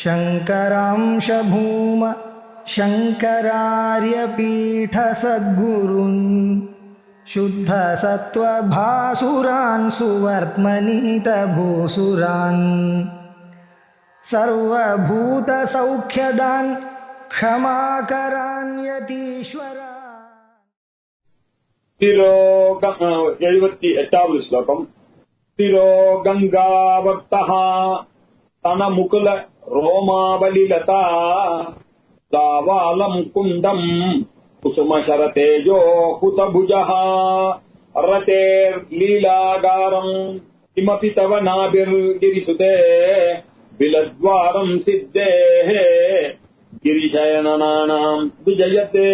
शङ्करांश भूम शङ्करार्यपीठसद्गुरून् शुद्धसत्त्वभासुरान् सुवर्त्मनीतभूसुरान् सर्वभूतसौख्यदान् क्षमाकरान् यतीश्वरान्. 78வது ஸ்லோகம். திரோ கங்காவர்த்தஹ தனமுகுல ரோமாவலிலதா தாவாலம் குண்டம் குசுமசரதேஜோ குதபுஜஹ ரதேர் லீலாகாரம் கிமபி தவ நாபிர்கிரிசுதே விலத்வாரம் சித்தேஹ கிரிசயனனானாம் விஜயதே.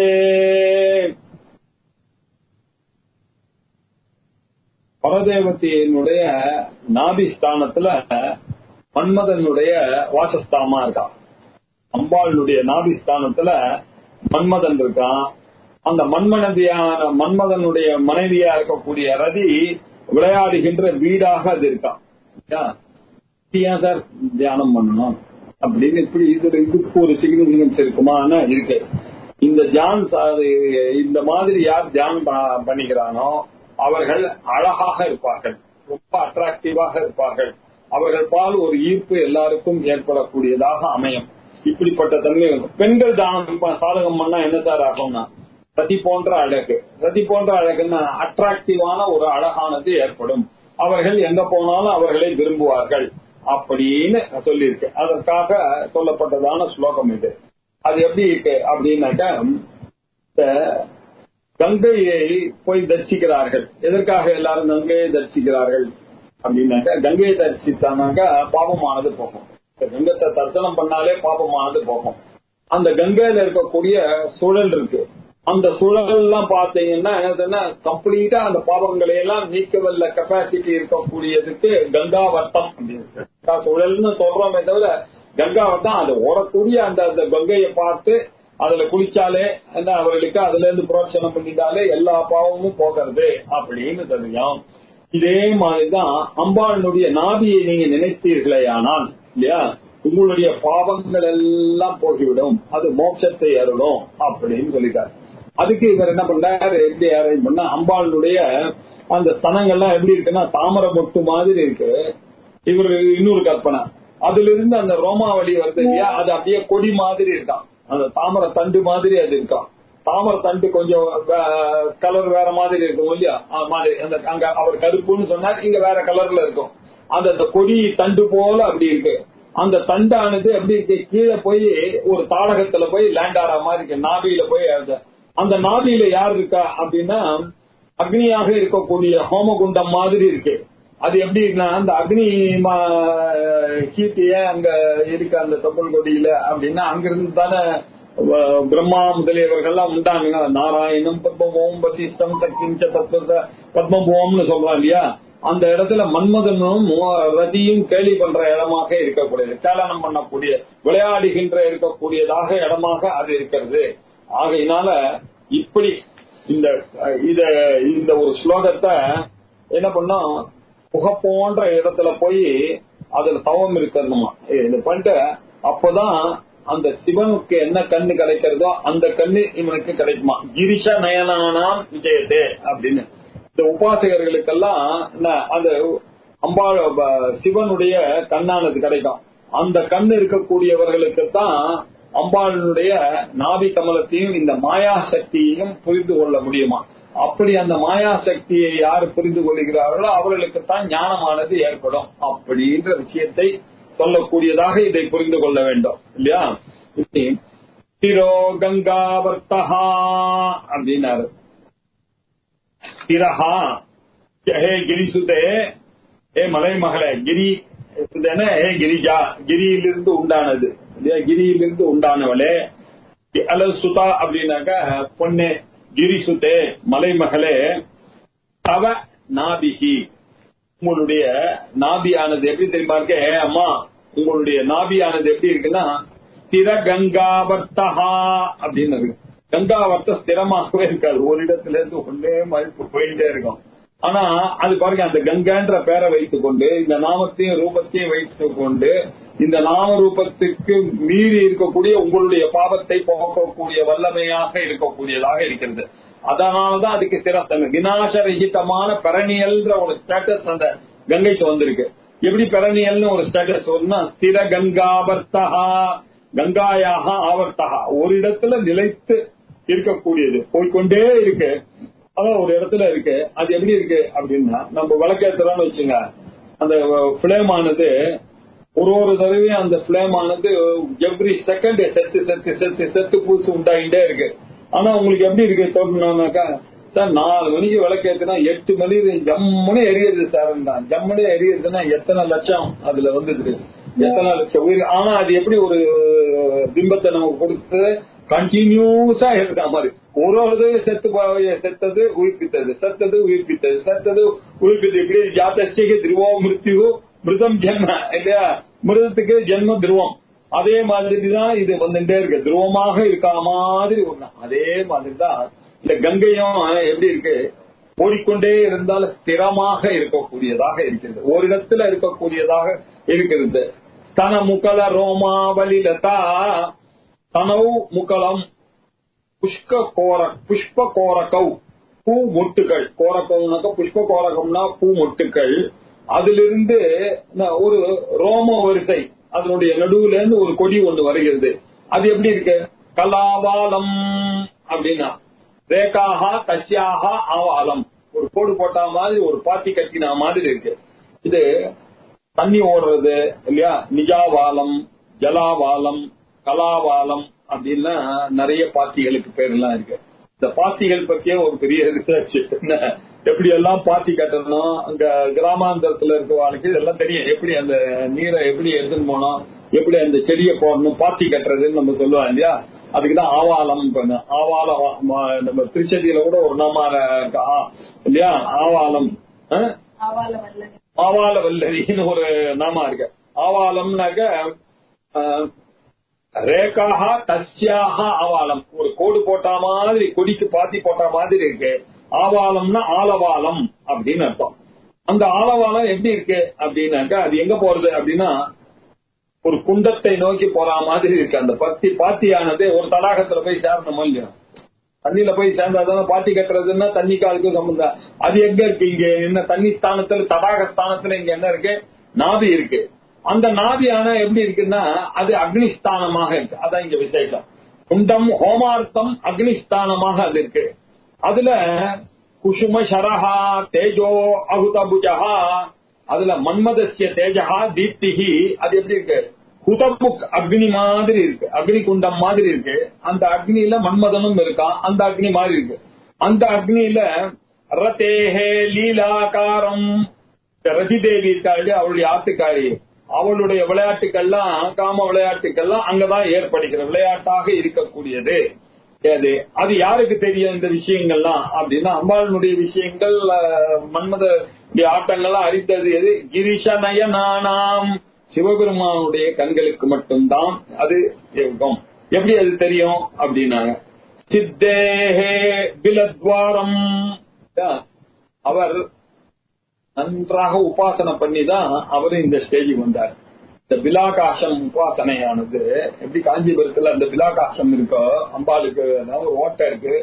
பரதேவத்தையினுடைய நாபிஸ்தானத்துல மன்மதனுடைய வாசஸ்தானமா இருக்கான். அம்பாளுடைய நாபிஸ்தானத்துல மன்மதன் இருக்கான். அந்த மன்மதனுடைய மனைவியா இருக்கக்கூடிய ரதி விளையாடுகின்ற வீடாக அது இருக்கான். ஏன் சார் தியானம் பண்ணணும் அப்படின்னு இப்படி இதுக்கு ஒரு சிக்னிபிகன்ஸ் இருக்குமான்னு இருக்கு. இந்த இந்த மாதிரி யார் தியானம் பண்ணிக்கிறானோ அவர்கள் அழகாக இருப்பார்கள், ரொம்ப அட்ராக்டிவாக இருப்பார்கள். அவர்கள் பால் ஒரு ஈர்ப்பு எல்லாருக்கும் ஏற்படக்கூடியதாக அமையும். இப்படிப்பட்ட தன்மை இருக்கும். பெண்கள் தானம் சாதகம் பண்ணா என்ன சார் ஆகும்னா ரதி போன்ற அழகு. ரதி போன்ற அழகுன்னா அட்ராக்டிவான ஒரு அழகானது ஏற்படும். அவர்கள் எங்க போனாலும் அவர்களை விரும்புவார்கள் அப்படின்னு சொல்லியிருக்கு. அதற்காக சொல்லப்பட்டதான ஸ்லோகம் இது. அது எப்படி இருக்கு அப்படின்னாக்க, கங்கையை போய் தரிசிக்கிறார்கள். எதற்காக எல்லாரும் கங்கையை தரிசிக்கிறார்கள் அப்படின்னாக்க, கங்கையை தரிசித்தானாக்க பாபமானது போகும். கங்கத்தை தரிசனம் பண்ணாலே பாபமானது போகும். அந்த கங்கையில இருக்கக்கூடிய சுழல் இருக்கு. அந்த சுழல் எல்லாம் பாத்தீங்கன்னா கம்ப்ளீட்டா அந்த பாவங்களை எல்லாம் நீக்கவல்ல கெப்பாசிட்டி இருக்கக்கூடியதுக்கு கங்காவர்த்தம் அப்படின்னு சுழல்னு சொல்றோமே தவிர கங்காவர்த்தம் அது ஓடக்கூடிய அந்த கங்கையை பார்த்து அதுல குளிச்சாலே என்ன அவர்களுக்கு அதுல இருந்து புரோட்சணம் பண்ணிட்டாலே எல்லா பாவமும் போகிறது அப்படின்னு தெரியும். இதே மாதிரிதான் அம்பாளுடைய நாபியை நீங்க நினைத்தீர்களே ஆனால் இல்லையா, உங்களுடைய பாவங்கள் எல்லாம் போகிவிடும், அது மோட்சத்தை அருளும் அப்படின்னு சொல்லிட்டாரு. அதுக்கு இவர் என்ன பண்றாரு, எப்படி அரேஞ்ச் பண்ண, அம்பாளுடைய அந்த ஸ்தனங்கள்லாம் எப்படி இருக்குன்னா தாமரை மொட்டு மாதிரி இருக்கு. இவரு இன்னொரு கற்பனை, அதுல இருந்து அந்த ரோமாவளி வருது இல்லையா, அது அப்படியே கொடி மாதிரி இருக்கான். அந்த தாமரை தண்டு மாதிரி அது இருக்கான். தாமரை தண்டு கொஞ்சம் கலர் வேற மாதிரி இருக்கும் இல்லையா, அங்க அவர் கருப்புன்னு சொன்னார், இங்க வேற கலர்ல இருக்கும். அந்த கொடி தண்டு போல அப்படி இருக்கு. அந்த தண்டானது அப்படி கீழே போய் ஒரு தாடகத்துல போய் லேண்ட் ஆற மாதிரி இருக்கு. நாபியில போய் அந்த நாபியில யார் இருக்கா அப்படின்னா அக்னியாக இருக்கக்கூடிய ஹோமகுண்டம் மாதிரி இருக்கு. அது எப்படி இருக்குன்னா அந்த அக்னி கீர்த்திய அங்க இருக்க அந்த தொப்புள் கொடியில அப்படின்னா அங்கிருந்து தானே பிரம்மா முதலியவர்கள்லாம் உண்டாங்க. நாராயணம் பத்மபோம் வசிஷ்டம் சக்திஞ்ச தத்துவ பத்மபோம்னு சொல்றான் இல்லையா, அந்த இடத்துல மன்மதனும் ரதியும் கேலி பண்ற இடமாக இருக்கக்கூடியது, கேளனம் பண்ணக்கூடிய விளையாடுகின்ற இருக்கக்கூடியதாக இடமாக அது இருக்கிறது. ஆகையினால இப்படி இந்த ஒரு ஸ்லோகத்தை என்ன பண்ணா புக போன்ற இடத்துல போய் அதுல தவம் இருக்கணுமா இது பண்ணிட்டு, அப்பதான் அந்த சிவனுக்கு என்ன கண்ணு கிடைக்கிறதோ அந்த கண்ணு இவனுக்கு கிடைக்குமா. கிரிஷ நயனானாம் விஜயத்தே அப்படின்னு இந்த உபாசகர்களுக்கெல்லாம் அந்த அம்பாள் சிவனுடைய கண்ணானது கிடைக்கும். அந்த கண்ணு இருக்கக்கூடியவர்களுக்கு தான் அம்பாளுடைய நாபி கமலத்தையும் இந்த மாயா சக்தியையும் புரிந்து கொள்ள முடியுமா. அப்படி அந்த மாயா சக்தியை யாரு புரிந்து கொள்கிறார்களோ அவர்களுக்கு தான் ஞானமானது ஏற்படும் அப்படின்ற விஷயத்தை சொல்லக்கூடியதாக இதை புரிந்து கொள்ள வேண்டும் இல்லையா. திரோ கங்காவர்த்தஹா அப்படின்னாரு. திரஹா ஹே கிரிசுதே, ஹே மலை மகளே, கிரி சுதேன ஹே கிரிஜா, கிரியிலிருந்து உண்டானது இல்லையா, கிரியிலிருந்து உண்டானவளே. அல்லது சுதா அப்படின்னாக்க பொண்ணே, கிரிசுதே மலைமகளே, தவ நாபிகி, உங்களுடைய நாபியானது எப்படி தெரியுமா இருக்க, அம்மா உங்களுடைய நாபியானது எப்படி இருக்குன்னா ஸ்திர கங்காவர்த்தஹா அப்படின்னு இருக்கு. கங்காவர்த்த ஸ்திரமாகவே இருக்காது, ஒரு இடத்துல இருந்து ஒன்னே மாதிரி போயிட்டே இருக்கும். ஆனா அது பாருங்க, அந்த கங்கான்ற பேரை வைத்துக் கொண்டு இந்த நாமத்தையும் ரூபத்தையும் வைத்துக் கொண்டு இந்த நாம ரூபத்துக்கு மீறி இருக்கக்கூடிய உங்களுடைய பாவத்தை போக்கக்கூடிய வல்லமையாக இருக்கக்கூடியதாக இருக்கிறது. அதனாலதான் அதுக்கு சிறந்த விநாசரகிதமான பெரணியல்ன்ற ஒரு ஸ்டேட்டஸ் அந்த கங்கைக்கு வந்திருக்கு. எப்படி பெரணியல்னு ஒரு ஸ்டேட்டஸ் வரும்னா, ஸ்திர கங்காவர்த்தா, கங்காயாக ஆவர்த்தகா, ஒரு இடத்துல நிலைத்து இருக்கக்கூடியது, போய்கொண்டே இருக்கு. அதான் ஒரு இடத்துல இருக்கு. அது எப்படி இருக்கு அப்படின்னா, நம்ம விளக்கேத்துறோம்னு வச்சுங்க, அந்த பிளேம் ஆனது ஒரு தடவையும் அந்த பிளேம் ஆனது எவ்ரி செகண்ட் செத்து செத்து செத்து செத்து பூசு உண்டாகிட்டே இருக்கு. ஆனா உங்களுக்கு எப்படி இருக்கு தோணுனாக்கா, சார் 4 மணிக்கு விளக்கேத்துனா 8 மணி ஜம்முன்னு எரியுது சார். ஜம்முன்னு எரியுதுன்னா எத்தனை லட்சம் அதுல வந்துருக்கு, எத்தனை லட்சம் உயிர். ஆனா அது எப்படி ஒரு பிம்பத்தை நமக்கு கொடுத்து கண்டினியூஸா இருக்கிற மாதிரி, ஒரு செத்தது உயிர்ப்பித்தது, செத்தது உயிர்ப்பித்தது, செத்தது உயிர்ப்பித்தது, இப்படி ஜாத்திய திருவோ மிருத்யு மிருதம் ஜென்ம இல்லையா, மிருதத்துக்கு ஜென்ம துருவம். அதே மாதிரிதான் இது வந்துட்டே இருக்கு, துருவமாக இருக்கா மாதிரி ஒண்ணு. அதே மாதிரிதான் இந்த கங்கையும் எப்படி இருக்கு, ஓடிக்கொண்டே இருந்தாலும் ஸ்திரமாக இருக்கக்கூடியதாக இருக்கிறது, ஒரு இடத்துல இருக்கக்கூடியதாக இருக்கிறது. தன முகல ரோமாவலிலதா, தனவு முகலம் புஷ்ப கோரகவ், பூ மொட்டுகள். கோரகம்னாக்க புஷ்ப கோரகம்னா பூ மொட்டுகள். அதிலிருந்து ஒரு ரோம வரிசை, அதனுடைய நடுவுல இருந்து ஒரு கொடி ஒன்று வருகிறது. அது எப்படி இருக்கு, கலாவாலம் அப்படின்னா, ரேகாஹா தஸ்யாஹா ஆவாலம், ஒரு கோடு போட்டா மாதிரி, ஒரு பாத்தி கட்டினா மாதிரி இருக்கு. இது தண்ணி ஓடுறது இல்லையா, நிஜாவாலம், ஜலாவாலம், கலாவாலம் அப்படின்னா நிறைய பாத்திகளுக்கு பேர் எல்லாம் இருக்கு. இந்த பாத்திகள் பத்தியே ஒரு பெரிய ரிசர்ச், எப்படி எல்லாம் பாத்தி கட்டணும், அங்க கிராமாந்தரத்துல இருக்கிறவங்களுக்கு இதெல்லாம் தெரியும். எப்படி அந்த நீரை எப்படி எடுத்துன்னு போனோம், எப்படி அந்த செடியை போடணும், பாத்தி கட்டுறதுன்னு நம்ம சொல்லுவோம் இல்லையா. அதுக்குதான் ஆவாலம். ஆவாலம் நம்ம திருச்செடியில கூட ஒரு நாம இல்லையா, ஆவாலம், ஆவால வல்லரின்னு ஒரு நாமா இருக்கு. ஆவாலம்னாக்க ரேகாஹா தஸ்யாஹா ஆவாலம், ஒரு கோடு போட்டா மாதிரி, கொடிக்கு பாத்தி போட்டா மாதிரி இருக்கு. ஆவாலம்னா ஆலவாலம் அப்படின்னு அர்த்தம். அந்த ஆலவாலம் எப்படி இருக்கு அப்படின்னாக்கா, அது எங்க போறது அப்படின்னா, ஒரு குண்டத்தை நோக்கி போற மாதிரி இருக்கு. அந்த பாத்தியானது ஒரு தடாகத்துல போய் சேரணும் இல்லையா, தண்ணியில போய் சேர்ந்தாதானே பாத்தி கட்டுறதுன்னா தண்ணிக்கு அதுக்கு சம்பந்தம். அது எங்க இருக்கு, இங்க என்ன தண்ணி ஸ்தானத்துல, தடாக ஸ்தானத்துல இங்க என்ன இருக்கு, நாதி இருக்கு. அந்த நாதியான எப்படி இருக்குன்னா, அது அக்னிஸ்தானமாக இருக்கு. அதான் இங்க விசேஷம். குண்டம் ஹோமார்த்தம் அக்னிஸ்தானமாக அது இருக்கு. அதுல குசும ஷரஹா தேஜோ அகுதபுஜஹா, அதுல மன்மதஸ்ய தேஜஹா தீப்திஹி, அது எப்படி இருக்கு, ஹுதமுக் அக்னி மாதிரி இருக்கு, அக்னி குண்டம் மாதிரி இருக்கு. அந்த அக்னியில மன்மதனும் இருக்கான், அந்த அக்னி மாதிரி இருக்கு. அந்த அக்னியில ரதேஹே லீலாகாரம், ரதிதேவி இருக்காரு, அவளுடைய ஆத்துக்காரி, அவளுடைய விளையாட்டுக்கள்லாம், காம விளையாட்டுக்கள்லாம் அங்கதான் ஏற்படுகிற விளையாட்டாக இருக்கக்கூடியது. அது யாருக்கு தெரியும் இந்த விஷயங்கள்லாம் அப்படின்னா, அம்பாளுடைய விஷயங்கள், மன்மத ஆட்டங்கள்லாம் அறிந்தது எது, கிரிஷ நயனானாம், சிவபெருமானுடைய கண்களுக்கு மட்டும்தான் அது இருக்கும். எப்படி அது தெரியும் அப்படின்னாங்க, சித்தேஹே பிலத்வாரம், அவர் நன்றாக உபாசனை பண்ணிதான் அவரு இந்த ஸ்டேஜுக்கு வந்தார். இந்த பிலாகாசம் உபாசனையானது எப்படி, காஞ்சிபுரத்துல அந்த பிலாகாசம் இருக்கோ, அம்பாளுக்கு அதாவது ஓட்டை இருக்கு,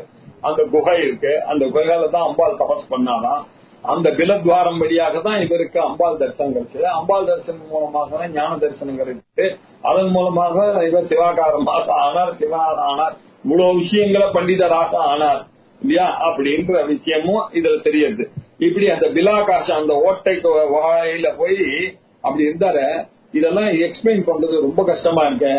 அந்த குகை இருக்கு, அந்த குகையில தான் அம்பாள் தபஸ் பண்ணாதான். அந்த பிலத்வாரம் வழியாக தான் இவருக்கு அம்பாள் தரிசனம் கிடைச்சது. அம்பாள் தரிசனம் மூலமாக ஞான தரிசனம் கிடைச்சது. அதன் மூலமாக இவர் சிவாகாரமாக ஆனார், சிவனார் ஆனார். இவ்வளவு விஷயங்களை பண்டிதராக ஆனார் இல்லையா அப்படின்ற விஷயமும் இதுல தெரியுது. இப்படி அந்த பிலாகாசம், அந்த ஓட்டைக்கு வாயில போய் அப்படி இருந்தாரு. இதெல்லாம் எக்ஸ்பிளைன் பண்றது ரொம்ப கஷ்டமா இருக்கு.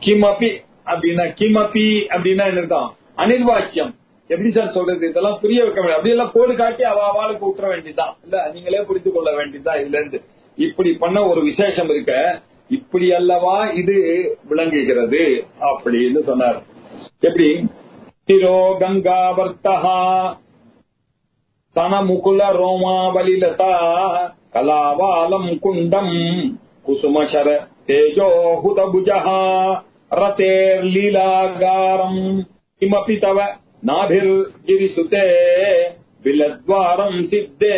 கிமபி அப்படின்னா, கிமபி அப்படின்னா என்ன இருக்கும், அனிர்வாச்சியம். எப்படி சார் சொல்றது, இதெல்லாம் புரிய வைக்க முடியாது. அப்படி எல்லாம் கோடு காட்டி அவளுக்கு விட்டுற வேண்டியதுதான், இல்ல நீங்களே புரிந்து கொள்ள வேண்டியதுதான். இதுல இருந்து இப்படி பண்ண ஒரு விசேஷம் இருக்க, இப்படி அல்லவா இது விளங்குகிறது அப்படின்னு சொன்னார். எப்படி, திரோ கங்காவர்த்தஹா தன முகுல ரோமாவலிலதா கலாவாலம் குண்டம் குசுமசர தேஜோ ஹுதபுஜஹா ரதேர் லீலாகாரம் கிமபி தவ நாபிர் கிரிசுதே பிலத்வாரம் சித்தே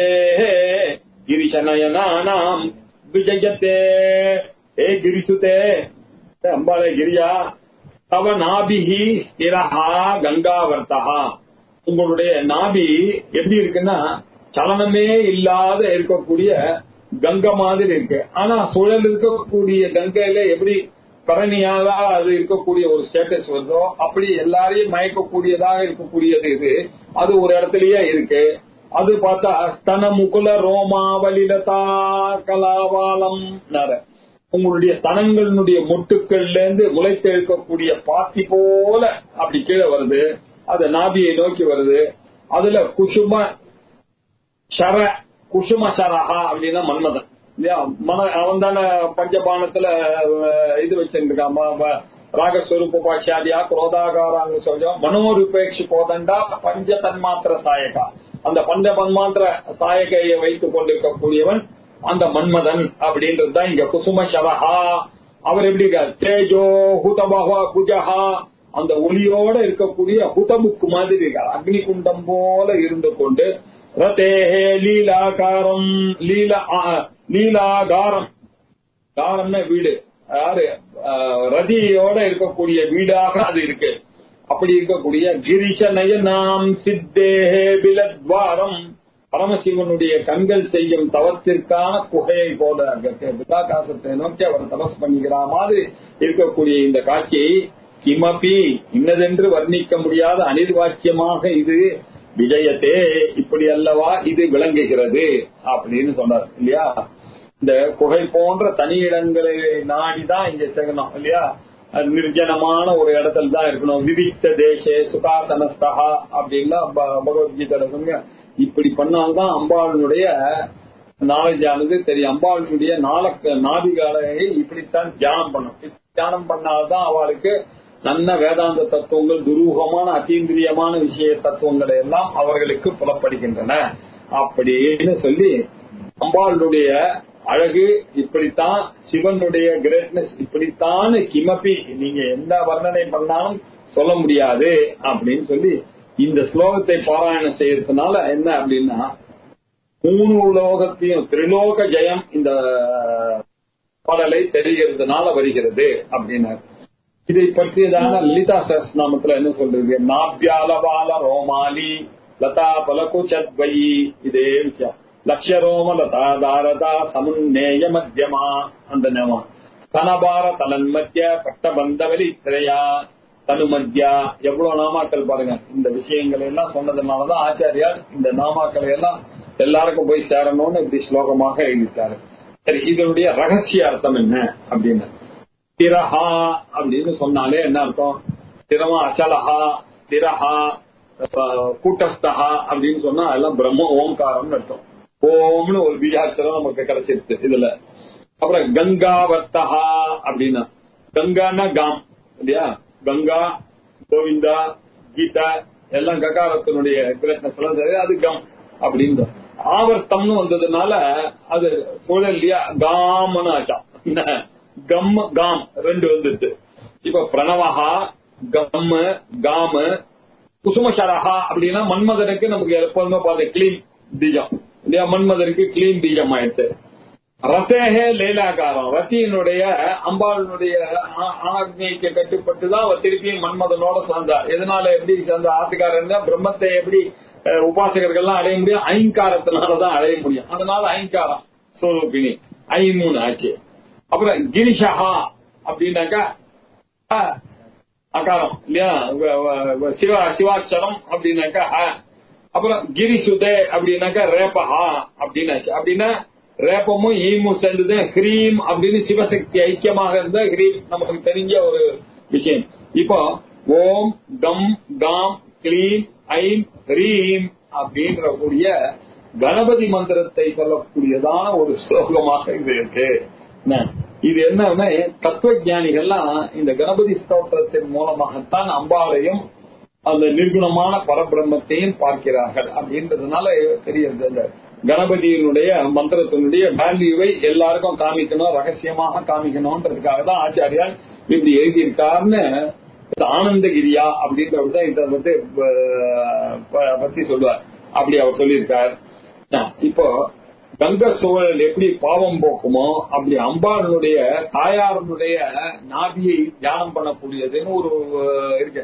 கிரிஷநயனானாம் விஜயத்தே. ஏ கிரிசுதே, அம்பாளே கிரியா, தவ நாபிஹி ஸ்திரஹா கங்காவர்த்தஹா, உங்களுடைய நாபி எப்படி இருக்குன்னா சலனமே இல்லாத இருக்கக்கூடிய கங்கை மாதிரி இருக்கு. ஆனா சுழல் இருக்கக்கூடிய கங்கையில எப்படி பரணியால அது இருக்கக்கூடிய ஒரு ஸ்டேட்டஸ் வருதோ அப்படி எல்லாரையும் மயக்கக்கூடியதாக இருக்கக்கூடியது இது. அது ஒரு இடத்துலயே இருக்கு. அது பார்த்தா ஸ்தன முகுல ரோமாவலிலதா கலாவாலம், உங்களுடைய ஸ்தனங்களுடைய மொட்டுக்கள்ல இருந்து முளைத்தெழுக்கக்கூடிய பாத்தி போல அப்படி கீழே வருது. அது நாபியை நோக்கி வருது. அதுல குசும சரஹா அப்படின்னா மன்மதன் இல்லையா? அவன் தானே பஞ்சபானத்துல இது வச்சிருக்கான், ராகஸ்வரூப பாஷாதியா குரோதாகாராங்க சொல்றோம். மனோரூபேட்சி போதண்டா பஞ்ச தன்மாத்திர சாயகா, அந்த பஞ்ச தன்மாத்திர சாயகையை வைத்துக் கொண்டிருக்கக்கூடியவன் அந்த மன்மதன் அப்படின்றதுதான் இங்க குசும சரஹா. அவர் எப்படி இருக்கார்? தேஜோ ஹுதபஹ குஜஹா, அந்த ஒளியோட இருக்கக்கூடிய ஹுதமுக்கு மாதிரி இருக்கார். அக்னி குண்டம் போல இருந்து கொண்டு ரதேஹே லீலாகாரம், லீலாகாரம், காரம்னா வீடு, யாரு ரதியோட இருக்கக்கூடிய வீடாக அது இருக்கு. அப்படி இருக்கக்கூடிய கிரிஷ நயனாம் சித்தேஹே பிலத்வாரம், பரமசிவனுடைய கண்கள் செய்யும் தவத்திற்கான குகையை போல விதாகாசத்தை நோக்கி அவர் தபஸ் பண்ணிக்கிற மாதிரி இருக்கக்கூடிய இந்த காட்சியை கிமபி இன்னதென்று வர்ணிக்க முடியாத அனிர்வாச்சியமாக இது விஜயத்தே, இப்படி அல்லவா இது விளங்குகிறது அப்படின்னு சொன்னார் இல்லையா? இந்த குகை போன்ற தனி இடங்களை நாடிதான் இங்க செய்யணும் இல்லையா? நிர்ஜனமான ஒரு இடத்துல தான் இருக்கணும். விவிக்த தேசே சுகாசனஸ்தகா அப்படின்னா பகவத்கீதை சொன்ன. இப்படி பண்ணால்தான் அம்பாளுடைய நாலேஜ் ஆனது தெரியும். அம்பாளுடைய நாபிகாலை இப்படித்தான் தியானம் பண்ணும். தியானம் பண்ணால்தான் அவளுக்கு நல்ல வேதாந்த தத்துவங்கள், துரூகமான அத்தீந்திரியமான விஷய தத்துவங்களை எல்லாம் அவர்களுக்கு புலப்படுகின்றன அப்படின்னு சொல்லி அம்பாளுடைய அழகு இப்படித்தான், சிவனுடைய கிரேட்னஸ் இப்படித்தான், கிமப்பி நீங்க எந்த வர்ணனை பண்ணாலும் சொல்ல முடியாது அப்படின்னு சொல்லி இந்த ஸ்லோகத்தை பாராயணம் செய்யறதுனால என்ன அப்படின்னா 3 உலோகத்தையும் திரிலோக ஜெயம் இந்த பாடலை தெரிகிறதுனால வருகிறது அப்படின்னாரு. இதை பற்றியதான லலிதா சஹஸ்ரநாமத்துல என்ன சொல்றது? நாபியாலபால ரோமாலி லதா பலகுச்சத்வயி, இதே விஷயம். லட்சிய ரோம லதா தாரதா சமுன்னேய மத்தியமா, அந்த நேமா. ஸ்தனபார தலன்மத்திய பட்டபந்தவலி திரையா தனு மத்தியா, எவ்வளவு நாமாக்கள் பாருங்க. இந்த விஷயங்களை எல்லாம் சொன்னதுனாலதான் ஆச்சாரியார் இந்த நாமாக்களை எல்லாம் எல்லாருக்கும் போய் சேரணும்னு இப்படி ஸ்லோகமாக எழுதிட்டாரு. சரி, இதனுடைய ரகசிய அர்த்தம் என்ன அப்படின்னு ஸ்திரஹா அப்படின்னு சொன்னாலே என்ன அர்த்தம்? ஸ்திரமா அச்சலஹா, ஸ்திரஹா, கூட்டஸ்தஹா அப்படின்னு சொன்னா எல்லாம் பிரம்ம ஓம்காரம்னு அர்த்தம். ஓம்னு ஒரு பீஜாட்சரம் நமக்கு கிடைச்சிருச்சு இதுல. அப்புறம் கங்காவர்த்தஹா அப்படின்னா, கங்கான்னா காம் இல்லையா? கங்கா, கோவிந்தா, கீதா எல்லாம் ககாரத்தினுடைய கிரேட்னஸ் எல்லாம் சரி, அது கம் அப்படின்னு. ஆவர்த்தம்னு வந்ததுனால அது சூழல் இல்லையா? காம்னு ஆச்சான். கம் காம் ரெண்டு வந்துட்டு. இப்ப பிரணவஹா, கம், காம, குசுமசரஹா அப்படின்னா மன்மதனுக்கு நமக்கு எப்போதுமே பார்த்த கிளீன் பீஜம் இல்லையா? மன்மதனுக்கு கிளீன் பீஜம் ஆயிடுச்சு. ரத்தேகே லேலாகாரம், ரத்தியினுடைய அம்பாளுடைய ஆக்னிக்கு கட்டுப்பட்டுதான் அவர் திருப்பியும் மன்மதனோட சேர்ந்தார். எதனால எப்படி சேர்ந்த? ஆத்துக்காரன் பிரம்மத்தை எப்படி உபாசகர்கள்லாம் அடைய முடியும்? ஐங்காரத்தினாலதான் அடைய முடியும். அதனால ஐங்காரம் ஸ்வரூபிணி 3 ஆச்சு. அப்புறம் கிரிஷஹா அப்படின்னாக்கா அகாரம் இல்லையா? சிவாட்சரம் அப்படின்னாக்கா. அப்புறம் கிரிசுதே அப்படின்னாக்கா ரேபஹா அப்படின்னாச்சு. அப்படின்னா ரேப்பமும் ஈமும் சேர்ந்தது ஹ்ரீம் அப்படின்னு சிவசக்தி ஐக்கியமாக இருந்த ஹ்ரீம் நமக்கு தெரிஞ்ச ஒரு விஷயம். இப்போ ஓம் கம் காம் கிளீம் ஐம் ஹ்ரீம் அப்படின்ற கூடிய கணபதி மந்திரத்தை சொல்லக்கூடியதான ஒரு ஸ்லோகமாக இது இருக்கு. இது என்ன, தத்துவ ஞானிகள்லாம் இந்த கணபதி ஸ்தோத்திரத்தின் மூலமாகத்தான் அம்பாளையும் அந்த நிர்குணமான பரபிரம்மத்தையும் பார்க்கிறார்கள் அப்படின்றதுனால தெரியுது. அந்த கணபதியினுடைய மந்திரத்தினுடைய வேல்யூவை எல்லாருக்கும் காமிக்கணும், ரகசியமாக காமிக்கணும்ன்றதுக்காக தான் ஆச்சாரியால் இப்படி எழுதியிருக்காருன்னு ஆனந்தகிரியா அப்படின்றத இதை பத்தி சொல்லுவார். அப்படி அவர் சொல்லியிருக்கார். இப்போ கங்கை சூழல் எப்படி பாவம் போக்குமோ அப்படி அம்பாளுடைய தாயாரனுடைய நாபியை தியானம் பண்ணக்கூடியதுன்னு ஒரு இருக்கு.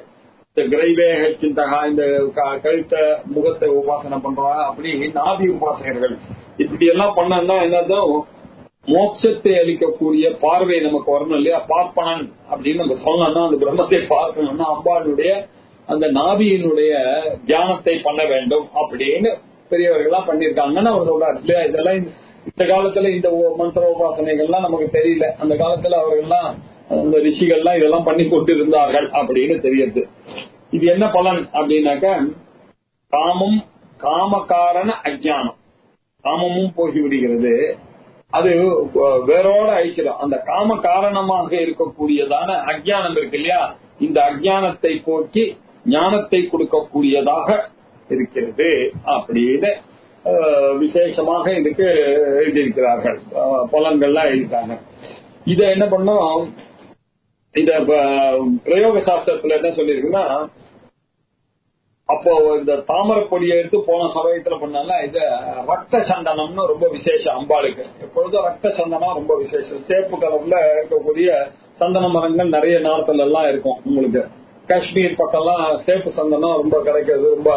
இந்த கிரைவேக சிந்தகா, இந்த கழுத்த முகத்தை உபாசனை பண்றாங்க, அப்படி நாபி உபாசகர்கள் இப்படி எல்லாம் பண்ணா என்னதான் மோட்சத்தை அளிக்கக்கூடிய பார்வை நமக்கு வரணும் இல்லையா? பார்ப்பனன் அப்படின்னு நம்ம சொல்லணும்னா, அந்த பிரம்மத்தை பார்க்கணும்னா அம்பாளுடைய அந்த நாபியினுடைய தியானத்தை பண்ண வேண்டும் அப்படின்னு பெரியவர்கள்லாம் பண்ணிருக்காங்கன்னு அவர் சொல்றாரு இல்லையா? இதெல்லாம் இந்த காலத்துல இந்த மந்திர உபாசனைகள்லாம் நமக்கு தெரியல. அந்த காலத்துல அவர்கள்லாம் அந்த ரிஷிகள்லாம் இதெல்லாம் பண்ணி கொண்டு இருந்தார்கள் அப்படின்னு தெரியுது. இது என்ன பலன் அப்படின்னாக்க, காமம் காமகாரண அஜ்ஞானம், காமமும் போகிவிடுகிறது. அது வேறோட ஐஸ்வர்யம். அந்த காம காரணமாக இருக்கக்கூடியதான அஜ்ஞானம் இருக்கு இல்லையா? இந்த அஜ்ஞானத்தை போக்கி ஞானத்தை கொடுக்கக்கூடியதாக இருக்கிறது அப்படின்னு விசேஷமாக இதுக்கு எழுதியிருக்கிறார்கள். பலன்கள்லாம் எழுதிட்டாங்க. இத என்ன பண்ணோம், இத பிரயோக சாஸ்திரத்துல என்ன சொல்லிருக்குன்னா, அப்போ இந்த தாமரை பொடியை எடுத்து போன சமயத்துல பண்ணால இத ரத்த சந்தனம்னு ரொம்ப விசேஷம் அம்பாளுக்கு. எப்பொழுதும் ரத்த சந்தனம் ரொம்ப விசேஷம். சேப்பு கலர்ல இருக்கக்கூடிய சந்தன மரங்கள் நிறைய நாளத்துல எல்லாம் இருக்கும். உங்களுக்கு காஷ்மீர் பக்கம்லாம் சேப்பு சந்தனம் ரொம்ப கிடைக்கிறது, ரொம்ப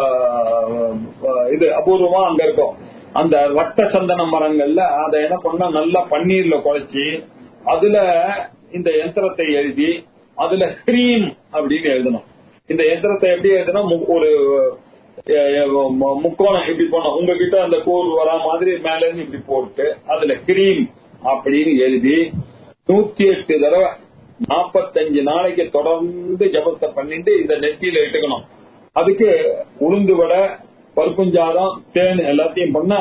இது அபூர்வமா அங்க இருக்கும். அந்த ரத்த சந்தன மரங்கள்ல அதை என்ன பண்ணா நல்லா பன்னீர்ல குழைச்சி அதுல இந்த யந்திரத்தை எழுதி அதுல ஸ்கிரீம் அப்படின்னு எழுதணும். இந்த யந்திரத்தை எப்படி எழுதணும், ஒரு முக்கோணம் இப்படி போனோம், உங்ககிட்ட அந்த கோர் வரா மாதிரி மேல இருந்து இப்படி போட்டு அதுல கிரீம் அப்படின்னு எழுதி 108 தடவை 45 நாளைக்கு தொடர்ந்து ஜபத்தை பண்ணிட்டு இந்த நெத்தியில இட்டுக்கணும். அதுக்கு உளுந்து வடை, பருப்புஞ்சாதம், தேன் எல்லாத்தையும் பண்ணா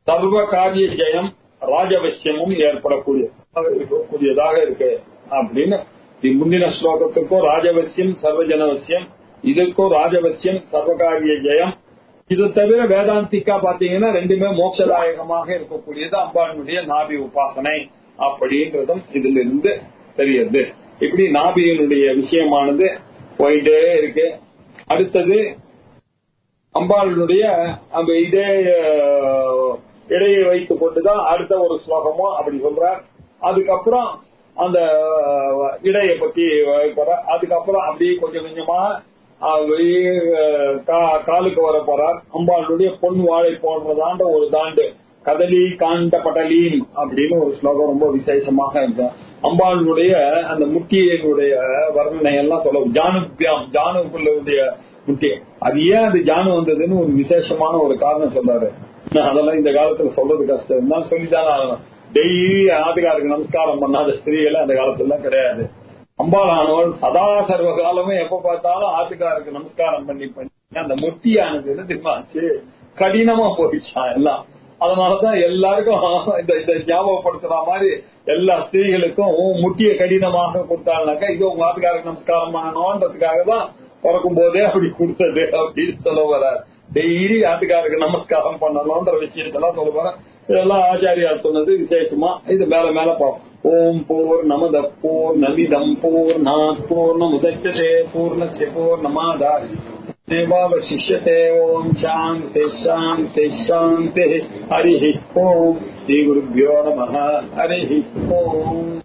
சர்வ காரிய ஜெயம் ராஜவசியமும் ஏற்படக்கூடியதாக இருக்கு அப்படின்னு. முந்தின ஸ்லோகத்துக்கும் ராஜவசியம் சர்வஜனவசியம், இதுக்கும் ராஜவசியம் சர்வகாரிய ஜெயம். இது தவிர வேதாந்திக்கா பாத்தீங்கன்னா ரெண்டுமே மோட்சதாயகமாக இருக்கக்கூடியது அம்பாளுடைய நாபி உபாசனை அப்படின்றதும் இதுல இருந்து தெரியுது. இப்படி நாபியினுடைய விஷயமானது போயிட்டே இருக்கு. அடுத்தது அம்பாளுடைய அந்த இதே இடையை வைத்துக் கொண்டுதான் அடுத்த ஒரு ஸ்லோகமோ அப்படி சொல்றார். அதுக்கப்புறம் அந்த இடையை பத்தி அதுக்கப்புறம் அப்படியே கொஞ்சம் கொஞ்சமா காலுக்கு வர போறார். அம்பாளுடைய பொன் வாழை போன்றதாண்ட ஒரு தாண்டு கதலி காண்ட படலீன் அப்படின்னு ஒரு ஸ்லோகம் ரொம்ப விசேஷமாக இருக்கு. அம்பாளுடைய அந்த முட்டியினுடைய வர்ணனை எல்லாம் சொல்ல, ஜானுபியாம் ஜானுக்குள்ளுடைய முட்டி, அது ஏன் அது ஜானு வந்ததுன்னு ஒரு விசேஷமான ஒரு காரணம் சொல்றாரு. அதெல்லாம் இந்த காலத்துல சொல்றது கஷ்டம் இருந்தாலும் சொல்லித்தானே ஆகணும். டெய்லி ஆதிகாருக்கு நமஸ்காரம் பண்ணாத ஸ்திரீகளை அந்த காலத்துல கிடையாது. அம்பாளானவள் சதா சர்வ காலமும் எப்ப பார்த்தாலும் ஆதிகாருக்கு நமஸ்காரம் பண்ணி பண்ணி அந்த முட்டியானது திரும்பாச்சு கடினமா போயிடுச்சான் எல்லாம். அதனாலதான் எல்லாருக்கும் இந்த ஞாபகப்படுத்துற மாதிரி எல்லா ஸ்திரீகளுக்கும் முட்டிய கடினமாக கொடுத்தாங்கனாக்கா இது உங்க ஆதிகாருக்கு நமஸ்காரம் பண்ணணும்ன்றதுக்காக தான் பிறக்கும் போதே அப்படி கொடுத்தது அப்படின்னு சொல்ல வர. டெய்லி ஆட்டுக்காருக்கு நமஸ்காரம் பண்ணணும்ன்ற விஷயத்தெல்லாம் சொல்ல வர. இதெல்லாம் ஆச்சாரியார் சொன்னது விசேஷமா. இது மேல மேல பார்ப்போம். ஓம் பூர்ணமத பூர்ணமிதம் பூர்ணாத் பூர்ணமுதச்யதே பூர்ணஸ்ய பூர்ணமாதாய தேவாவசிஷ்யதே. ஓம் சாந்தி சாந்தி சாந்தி. ஹரி ஓம். ஸ்ரீ குருभ्यो நமः. ஹரி ஓம்.